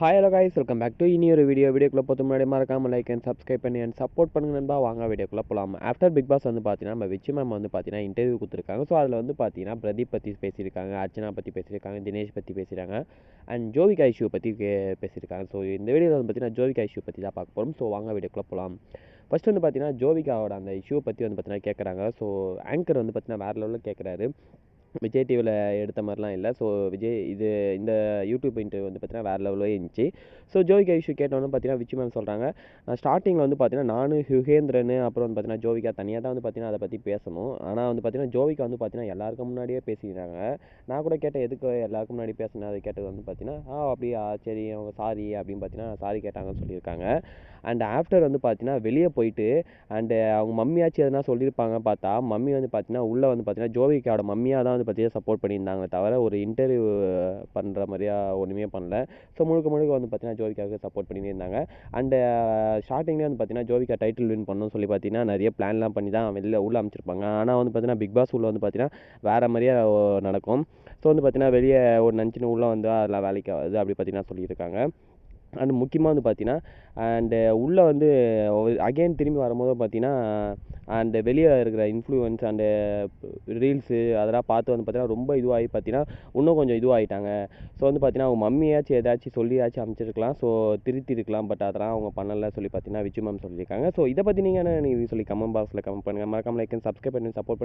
Hi hello guys, welcome back to இன்னொரு வீடியோக்குள்ளே போகிறது முன்னாடி மறக்காமல் லைக் அண்ட் சப்ஸ்கிரைப் பண்ணி அண்ட் சப்போர்ட் பண்ணுங்க நண்பா. வாங்க வீடியோக்குள்ளே போகலாம். ஆஃப்டர் பிக் பாஸ் வந்து பார்த்தீங்கன்னா நம்ம விச்சி மேம் வந்து பார்த்தீங்கன்னா இன்டர்வியூ கொடுத்துருக்காங்க. ஸோ அதில் வந்து பார்த்தீங்கன்னா பிரதீப் பற்றி பேசியிருக்காங்க, அர்ச்சனா பற்றி பேசியிருக்காங்க, தினேஷ் பற்றி பேசியிருக்காங்க அண்ட் ஜோவிகா இஷ்யூ பற்றி பேசியிருக்காங்க. ஸோ இந்த வீடியோவில் வந்து பார்த்தீங்கன்னா ஜோவிகா இஷ்யூ பற்றி தான் பார்க்க போகிறோம். ஸோ வாங்க வீடியோக்குள்ளே போகலாம். ஃபஸ்ட்டு வந்து பார்த்தீங்கன்னா ஜோவிகாவோட அந்த இஷ்யூ பற்றி வந்து பார்த்தீங்கன்னா கேட்குறாங்க. ஸோ ஆங்கர் வந்து பார்த்தீங்கன்னா வேறு லெவலில் கேட்குறாரு. விஜய் டிவியில் எடுத்த மாதிரிலாம் இல்லை. ஸோ இந்த யூடியூப் இன்டர்வியூ வந்து பார்த்தீங்கன்னா வேறு லெவலில் இருந்துச்சு. ஸோ ஜோவிகா இஷ்யூ கேட்டோன்னு பார்த்தீங்கன்னா விச்சி மேம் சொல்கிறாங்க, ஸ்டார்டிங்கில் வந்து பார்த்தீங்கன்னா நானும் யுகேந்திரன் அப்புறம் வந்து பார்த்தீங்கன்னா ஜோவிகா தனியாக தான் வந்து பார்த்தீங்கன்னா அதை பற்றி பேசணும். ஆனால் வந்து பார்த்தீங்கன்னா ஜோவிகா வந்து பார்த்தீங்கன்னா எல்லாருக்கும் முன்னாடியே பேசிக்கிறாங்க. நான் கூட கேட்டேன் எதுக்கு எல்லாருக்கும் முன்னாடி பேசினேன், அதை கேட்டது வந்து பார்த்தீங்கன்னா அப்படியா சரி அவங்க சாரி அப்படின்னு பார்த்தீங்கன்னா சாரி கேட்டாங்கன்னு சொல்லியிருக்காங்க. அண்ட் ஆஃப்டர் வந்து பார்த்தீங்கன்னா வெளியே போயிட்டு அண்டு அவங்க மம்மியாச்சும் எதனா சொல்லியிருப்பாங்க பார்த்தா மம்மி வந்து பார்த்தீங்கன்னா உள்ளே வந்து பார்த்தீங்கன்னா ஜோவிகாவோட மம்மியாக தான் வந்து பார்த்தீங்கன்னா சப்போர்ட் பண்ணியிருந்தாங்க தவிர ஒரு இன்டர்வியூ பண்ணுற மாதிரியா ஒன்றுமே பண்ணல. ஸோ முழுக்க வந்து பார்த்தீங்கன்னா ஜோவிகாவுக்கு சப்போர்ட் பண்ணிட்டு இருந்தாங்க. அண்டு ஸ்டார்டிங்லேயே வந்து பார்த்தீங்கன்னா ஜோவிகா டைட்டில் வின் பண்ணணும்னு சொல்லி பார்த்தீங்கன்னா நிறைய பிளான்லாம் பண்ணி தான் உள்ளே அமைச்சிருப்பாங்க. ஆனால் வந்து பார்த்தீங்கன்னா பிக் பாஸ் உள்ள வந்து பார்த்தீங்கன்னா வேறு மாதிரியே நடக்கும். ஸோ வந்து பார்த்தீங்கன்னா வெளியே ஒரு நினச்சின்னு உள்ளே வந்து அதில் வேலைக்கு ஆகுது அப்படி பார்த்தீங்கன்னா சொல்லியிருக்காங்க. அண்ட் முக்கியமாக வந்து பார்த்தீங்கன்னா அண்டு உள்ளே வந்து அகெயின் திரும்பி வரும்போது பார்த்தீங்கன்னா அண்டு வெளியே இருக்கிற இன்ஃப்ளூயன்ஸ் அண்டு ரீல்ஸு அதெல்லாம் பார்த்து வந்து பார்த்தீங்கன்னா ரொம்ப இதுவாகி பார்த்தீங்கன்னா இன்னும் கொஞ்சம் இதுவாகிட்டாங்க. ஸோ வந்து பார்த்தீங்கன்னா அவங்க மம்மியாச்சும் ஏதாச்சும் சொல்லியாச்சும் அமைச்சிருக்கலாம். ஸோ திருத்திருக்கலாம். பட் அதெல்லாம் அவங்க பண்ணலை சொல்லி பார்த்தீங்கன்னா விச்சி மேம் சொல்லியிருக்காங்க. ஸோ இதை பற்றி நீங்கள் என்ன சொல்லி கமெண்ட் பாக்ஸில் கமெண்ட் பண்ணுங்கள். மறக்காம லைக் அண்ட் சப்ஸ்கிரைப் பண்ணி சப்போர்ட்